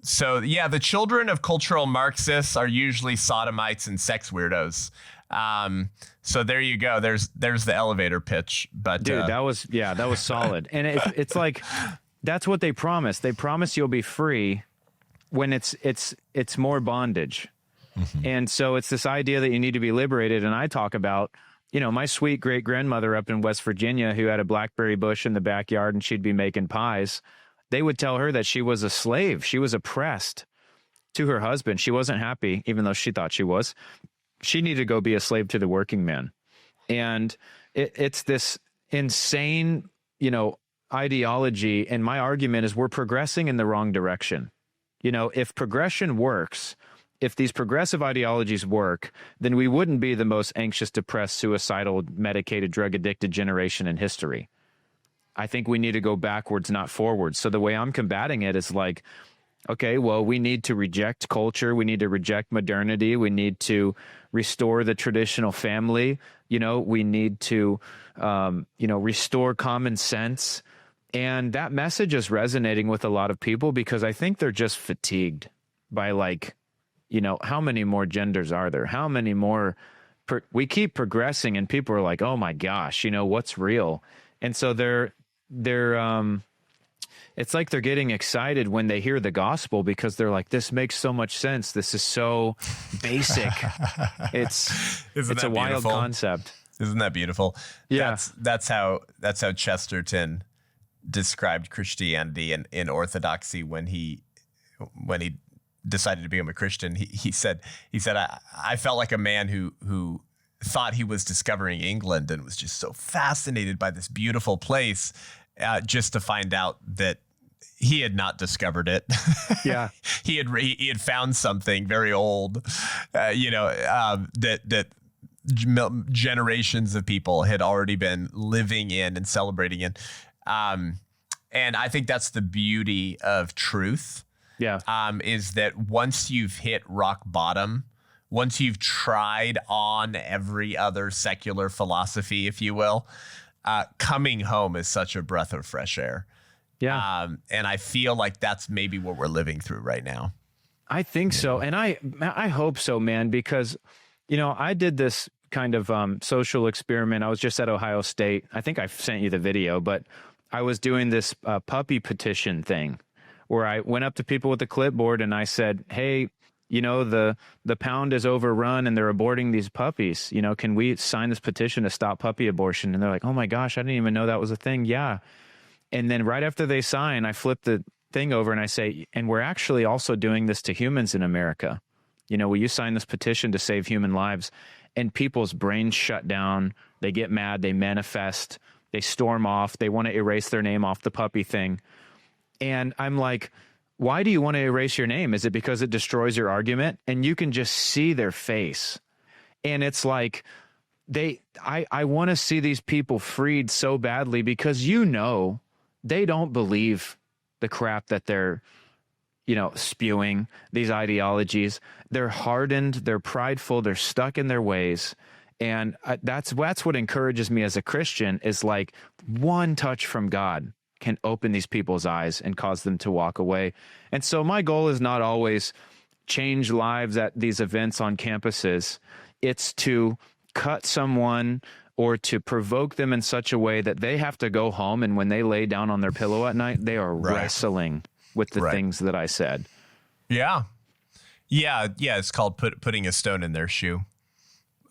So yeah, the children of cultural Marxists are usually sodomites and sex weirdos. So there you go. There's the elevator pitch. But dude, that was solid. And it's like, that's what they promise. They promise you'll be free when it's more bondage. Mm-hmm. And so it's this idea that you need to be liberated. And I talk about, my sweet great grandmother up in West Virginia who had a blackberry bush in the backyard and she'd be making pies. They would tell her that she was a slave. She was oppressed to her husband. She wasn't happy, even though she thought she was. She needed to go be a slave to the working man. And it's this insane, ideology. And my argument is we're progressing in the wrong direction. If progression works, if these progressive ideologies work, then we wouldn't be the most anxious, depressed, suicidal, medicated, drug-addicted generation in history. I think we need to go backwards, not forwards. So the way I'm combating it is like, okay, well, we need to reject culture. We need to reject modernity. We need to restore the traditional family. We need to, restore common sense. And that message is resonating with a lot of people because I think they're just fatigued by how many more genders are there? How many more? We keep progressing and people are like, oh my gosh, what's real? And so they're it's like they're getting excited when they hear the gospel because they're like, this makes so much sense. This is so basic. It's a wild concept. Isn't that beautiful? Yeah. That's how Chesterton described Christianity in orthodoxy when he decided to become a Christian. He said I felt like a man who thought he was discovering England and was just so fascinated by this beautiful place, just to find out that he had not discovered it. Yeah, he had found something very old, that generations of people had already been living in and celebrating in. And I think that's the beauty of truth. Yeah. Is that once you've hit rock bottom, once you've tried on every other secular philosophy, if you will, coming home is such a breath of fresh air. Yeah. And I feel like that's maybe what we're living through right now. I think so. And I hope so, man, because, I did this kind of social experiment. I was just at Ohio State. I think I sent you the video, but I was doing this puppy petition thing where I went up to people with a clipboard and I said, hey, the pound is overrun and they're aborting these puppies. Can we sign this petition to stop puppy abortion? And they're like, oh my gosh, I didn't even know that was a thing. Yeah. And then right after they sign, I flip the thing over and I say, and we're actually also doing this to humans in America. Will you sign this petition to save human lives? And people's brains shut down. They get mad. They manifest. They storm off. They want to erase their name off the puppy thing. And I'm like, why do you want to erase your name? Is it because it destroys your argument? And you can just see their face. And it's like I want to see these people freed so badly, because they don't believe the crap that they're spewing, these ideologies. They're hardened, they're prideful, they're stuck in their ways. And that's what encourages me as a Christian, is like one touch from God can open these people's eyes and cause them to walk away. And so my goal is not always change lives at these events on campuses. It's to cut someone or to provoke them in such a way that they have to go home, and when they lay down on their pillow at night, they are wrestling with the things that I said. Yeah. It's called putting a stone in their shoe.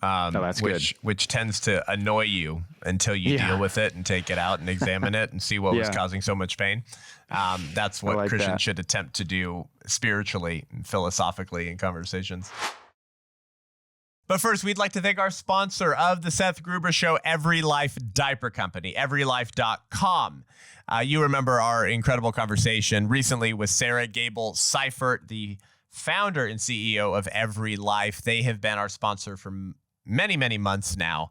That's good. Which tends to annoy you until you deal with it and take it out and examine it and see what was causing so much pain. That's what Christians should attempt to do spiritually and philosophically in conversations. But first, we'd like to thank our sponsor of the Seth Gruber Show, Every Life Diaper Company, everylife.com. You remember our incredible conversation recently with Sarah Gable Seifert, the founder and CEO of Every Life. They have been our sponsor for many, many months now,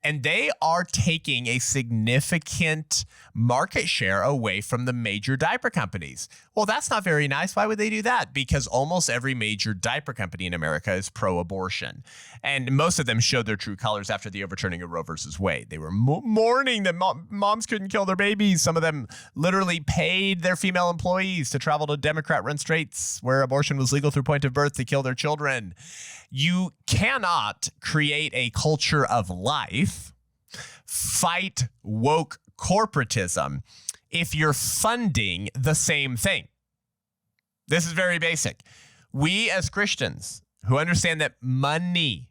and they are taking a significant market share away from the major diaper companies. Well, that's not very nice. Why would they do that? Because almost every major diaper company in America is pro-abortion, and most of them showed their true colors after the overturning of Roe versus Wade. They were mourning that moms couldn't kill their babies. Some of them literally paid their female employees to travel to Democrat-run states where abortion was legal through point of birth to kill their children. You cannot create a culture of life, fight woke corporatism, if you're funding the same thing. This is very basic. We as Christians who understand that money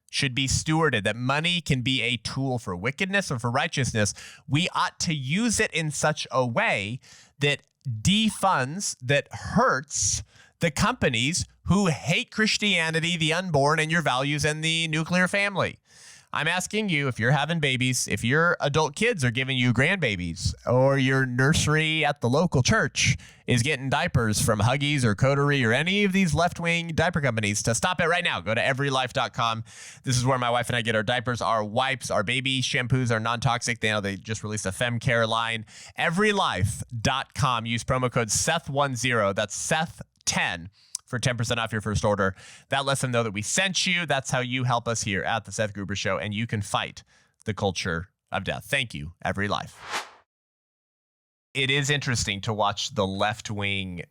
should be stewarded, that money can be a tool for wickedness or for righteousness, we ought to use it in such a way that defunds, that hurts the companies who hate Christianity, the unborn, and your values and the nuclear family. I'm asking you, if you're having babies, if your adult kids are giving you grandbabies, or your nursery at the local church is getting diapers from Huggies or Coterie or any of these left-wing diaper companies, to stop it right now. Go to everylife.com. This is where my wife and I get our diapers, our wipes, our baby shampoos are non-toxic. They just released a FemCare line. Everylife.com. Use promo code Seth10. That's Seth10. For 10% off your first order. That lets them know that we sent you. That's how you help us here at the Seth Gruber Show, and you can fight the culture of death. Thank you, Every Life. It is interesting to watch the left-wing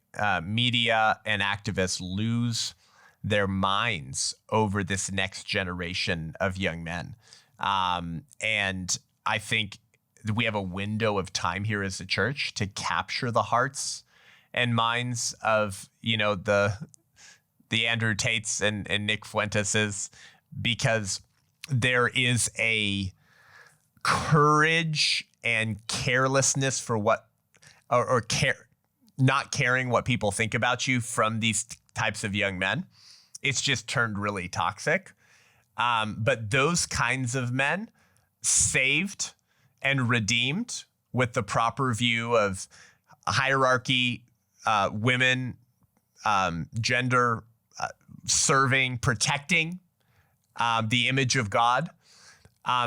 media and activists lose their minds over this next generation of young men. And I think we have a window of time here as a church to capture the hearts and minds of, the Andrew Tates and Nick Fuenteses, because there is a courage and carelessness for what, or not caring what people think about you from these types of young men. It's just turned really toxic. But those kinds of men, saved and redeemed with the proper view of hierarchy, women, gender, serving, protecting the image of God.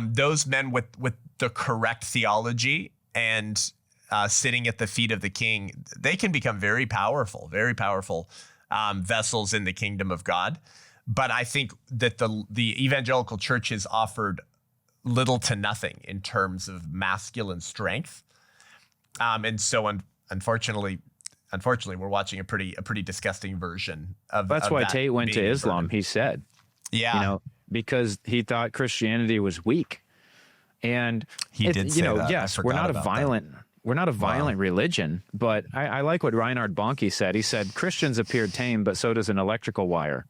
Those men with the correct theology and sitting at the feet of the king, they can become very powerful vessels in the kingdom of God. But I think that the evangelical church has offered little to nothing in terms of masculine strength. And so unfortunately, we're watching a pretty disgusting version of. That's why Tate went to Islam. He said, because he thought Christianity was weak, and he did say that. Yes, we're not a violent religion, but I like what Reinhard Bonnke said. He said Christians appear tame, but so does an electrical wire.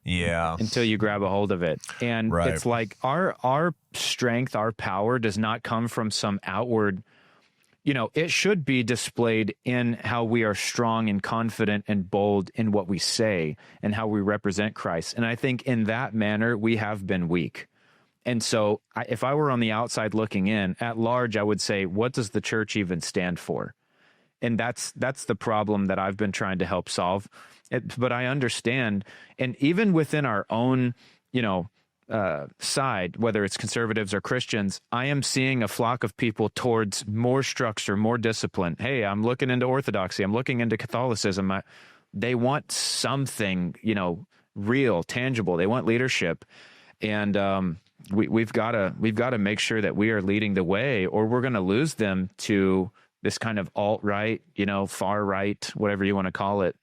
Yeah. Until you grab a hold of it, and it's like our strength, our power does not come from some outward. It should be displayed in how we are strong and confident and bold in what we say and how we represent Christ. And I think in that manner, we have been weak. And so if I were on the outside looking in, at large, I would say, what does the church even stand for? And that's the problem that I've been trying to help solve. But I understand, and even within our own, side, whether it's conservatives or Christians, I am seeing a flock of people towards more structure, more discipline. Hey, I'm looking into Orthodoxy. I'm looking into Catholicism. They want something, real, tangible. They want leadership. And we've got to make sure that we are leading the way, or we're going to lose them to this kind of alt-right, far right, whatever you want to call it,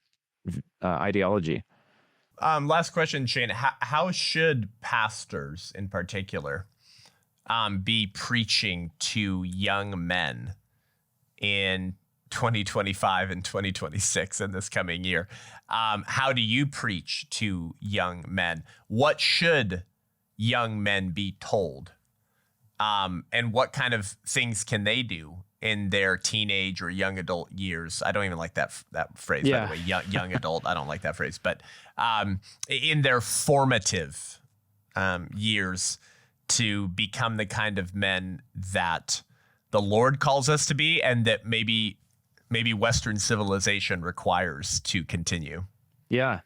ideology. Last question, Shane. How should pastors in particular be preaching to young men in 2025 and 2026 in this coming year? How do you preach to young men? What should young men be told? And what kind of things can they do in their teenage or young adult years? I don't even like that phrase, by the way, young adult. I don't like that phrase, but in their formative years to become the kind of men that the Lord calls us to be, and that maybe Western civilization requires to continue. Yeah.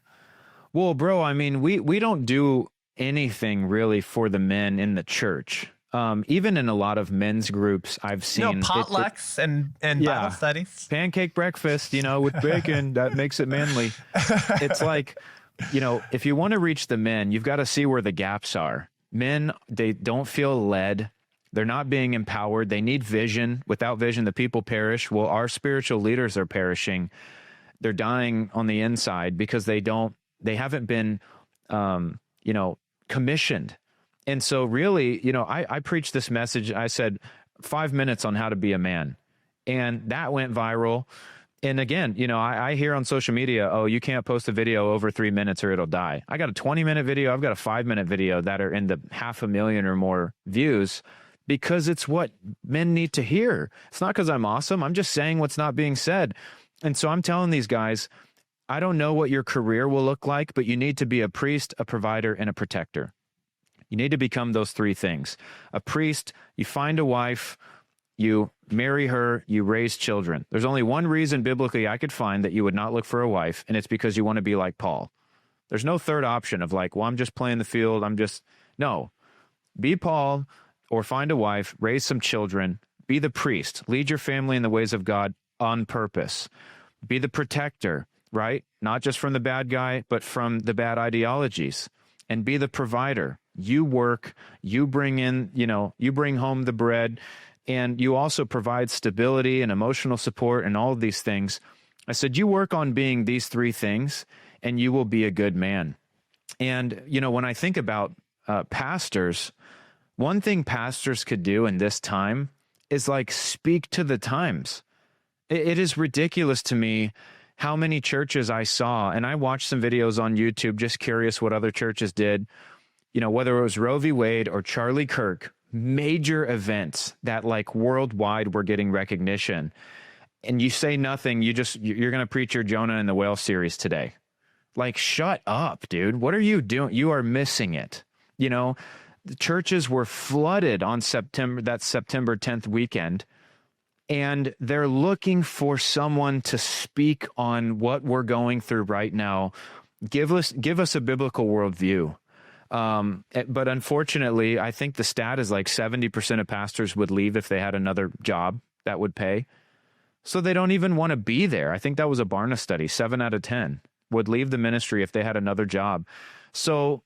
Well, bro, I mean, we don't do anything really for the men in the church. Even in a lot of men's groups, I've seen potlucks and Bible studies, pancake breakfast, with bacon that makes it manly. It's like, if you want to reach the men, you've got to see where the gaps are. Men, they don't feel led. They're not being empowered. They need vision. Without vision, the people perish. Well, our spiritual leaders are perishing. They're dying on the inside because they haven't been, commissioned. And so really, I preached this message. I said 5 minutes on how to be a man, and that went viral. And again, I hear on social media, oh, you can't post a video over 3 minutes or it'll die. I got a 20-minute video. I've got a 5-minute video that are in the 500,000 or more views because it's what men need to hear. It's not because I'm awesome. I'm just saying what's not being said. And so I'm telling these guys, I don't know what your career will look like, but you need to be a priest, a provider, and a protector. You need to become those 3 things. A priest, you find a wife, you marry her, you raise children. There's only one reason biblically I could find that you would not look for a wife, and it's because you want to be like Paul. There's no third option of like, well, I'm just playing the field. No. Be Paul, or find a wife, raise some children, be the priest, lead your family in the ways of God on purpose. Be the protector, right? Not just from the bad guy, but from the bad ideologies. And be the provider. You work, you bring in, you bring home the bread, and you also provide stability and emotional support and all of these things. I said, you work on being these 3 things and you will be a good man. And, when I think about pastors, one thing pastors could do in this time is like speak to the times. It is ridiculous to me how many churches I saw, and I watched some videos on YouTube, just curious what other churches did. Whether it was Roe v. Wade or Charlie Kirk, major events that like worldwide were getting recognition. And you say nothing, you're going to preach your Jonah and the Whale series today. Like, shut up, dude. What are you doing? You are missing it. The churches were flooded on September 10th weekend, and they're looking for someone to speak on what we're going through right now. Give us a biblical worldview. But unfortunately, I think the stat is like 70% of pastors would leave if they had another job that would pay. So they don't even want to be there. I think that was a Barna study. 7 out of 10 would leave the ministry if they had another job. So,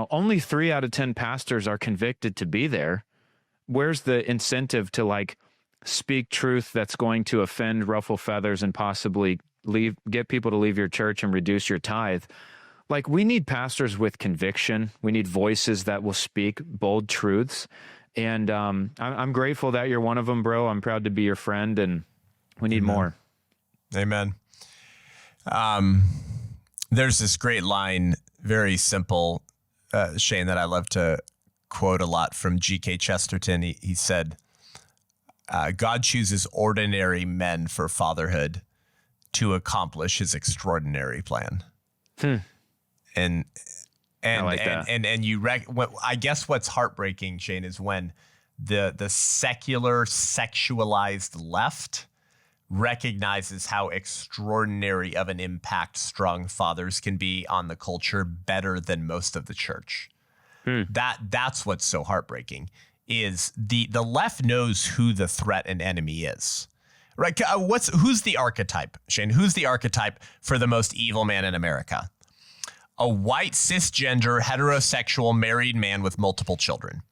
only 3 out of 10 pastors are convicted to be there. Where's the incentive to like speak truth that's going to offend, ruffle feathers, and possibly get people to leave your church and reduce your tithe? Like, we need pastors with conviction. We need voices that will speak bold truths. And I'm grateful that you're one of them, bro. I'm proud to be your friend, and we need more. Amen. There's this great line, very simple, Shane, that I love to quote a lot from G.K. Chesterton. He said, God chooses ordinary men for fatherhood to accomplish his extraordinary plan. And I like that. I guess what's heartbreaking, Shane, is when the secular, sexualized left recognizes how extraordinary of an impact strong fathers can be on the culture better than most of the church. That's what's so heartbreaking, is the left knows who the threat and enemy is. Right? Who's the archetype, Shane? Who's the archetype for the most evil man in America? A white, cisgender, heterosexual, married man with multiple children.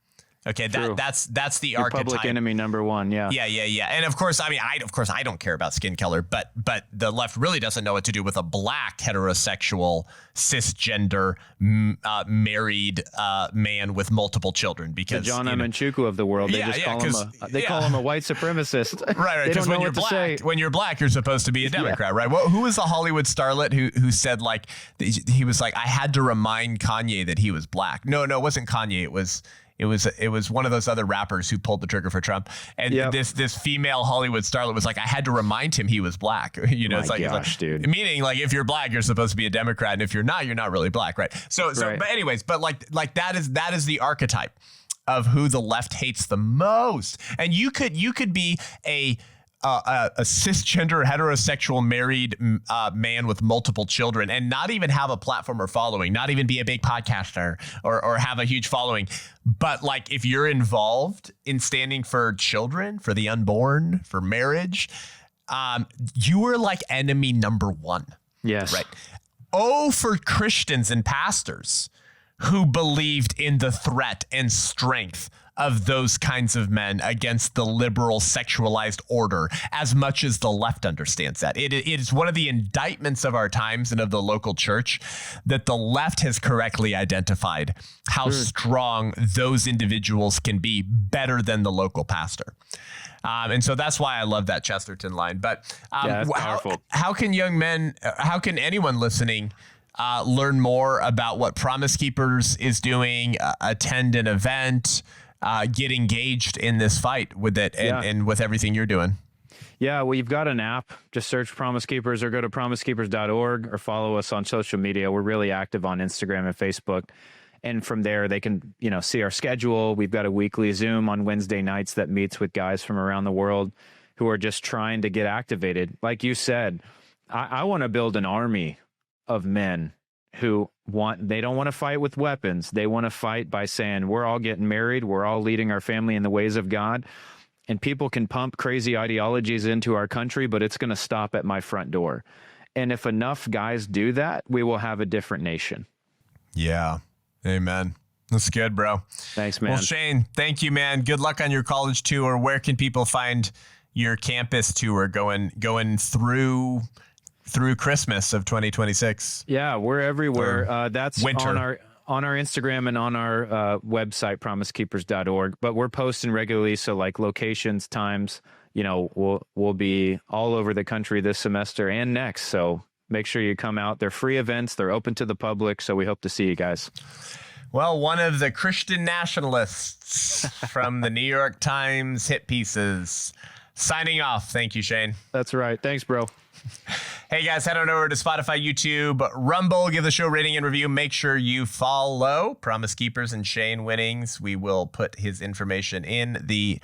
Okay, that's the Your archetype. Public enemy number one, yeah. Yeah. And of course, I don't care about skin color, but the left really doesn't know what to do with a black, heterosexual, cisgender, married man with multiple children. Because the John Amanchuku of the world, they call him a white supremacist. Right. Because when you're black, you're supposed to be a Democrat, right? Well, who was the Hollywood starlet who said, like, he was like, I had to remind Kanye that he was black? No, it wasn't Kanye. It was one of those other rappers who pulled the trigger for Trump. And this female Hollywood starlet was like, I had to remind him he was black. You know, dude. Meaning, like, if you're black, you're supposed to be a Democrat, and if you're not really black, right? So but anyways, but like that is the archetype of who the left hates the most. And you could be a cisgender, heterosexual, married man with multiple children and not even have a platform or following, not even be a big podcaster or have a huge following. But like, if you're involved in standing for children, for the unborn, for marriage, you are like enemy number one. Yes. Right. Oh, for Christians and pastors who believed in the threat and strength of those kinds of men against the liberal sexualized order, as much as the left understands that. It is one of the indictments of our times and of the local church that the left has correctly identified how strong those individuals can be, better than the local pastor. And so that's why I love that Chesterton line. But how can young men, how can anyone listening learn more about what Promise Keepers is doing, attend an event, get engaged in this fight with it and with everything you're doing? Yeah, well, you've got an app. Just search Promise Keepers or go to promisekeepers.org or follow us on social media. We're really active on Instagram and Facebook. And from there, they can, see our schedule. We've got a weekly Zoom on Wednesday nights that meets with guys from around the world who are just trying to get activated. Like you said, I want to build an army of men who they don't want to fight with weapons. They want to fight by saying, we're all getting married. We're all leading our family in the ways of God. And people can pump crazy ideologies into our country, but it's going to stop at my front door. And if enough guys do that, we will have a different nation. Yeah. Amen. That's good, bro. Thanks, man. Well, Shane, thank you, man. Good luck on your college tour. Where can people find your campus tour going through Christmas of 2026? Yeah, we're everywhere. That's winter. on our Instagram and on our website, promisekeepers.org. But we're posting regularly, so like locations, times, we'll be all over the country this semester and next. So make sure you come out. They're free events. They're open to the public. So we hope to see you guys. Well, one of the Christian nationalists from the New York Times hit pieces signing off. Thank you, Shane. That's right. Thanks, bro. Hey, guys, head on over to Spotify, YouTube, Rumble. Give the show a rating and review. Make sure you follow Promise Keepers and Shane Winnings. We will put his information in the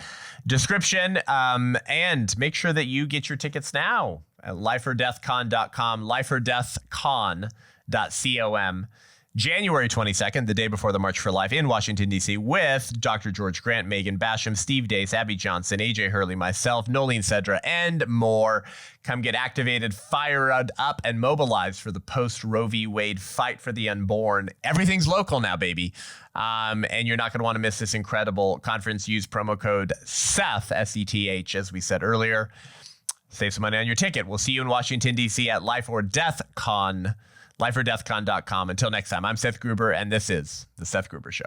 description. And make sure that you get your tickets now at lifeordeathcon.com, lifeordeathcon.com. January 22nd, the day before the March for Life in Washington, D.C., with Dr. George Grant, Megan Basham, Steve Dace, Abby Johnson, AJ Hurley, myself, Nolene Cedra, and more. Come get activated, fired up, and mobilized for the post-Roe v. Wade fight for the unborn. Everything's local now, baby. And you're not going to want to miss this incredible conference. Use promo code SETH, S-E-T-H, as we said earlier. Save some money on your ticket. We'll see you in Washington, D.C. at Life or Death Con. lifeordeathcon.com. Until next time, I'm Seth Gruber, and this is The Seth Gruber Show.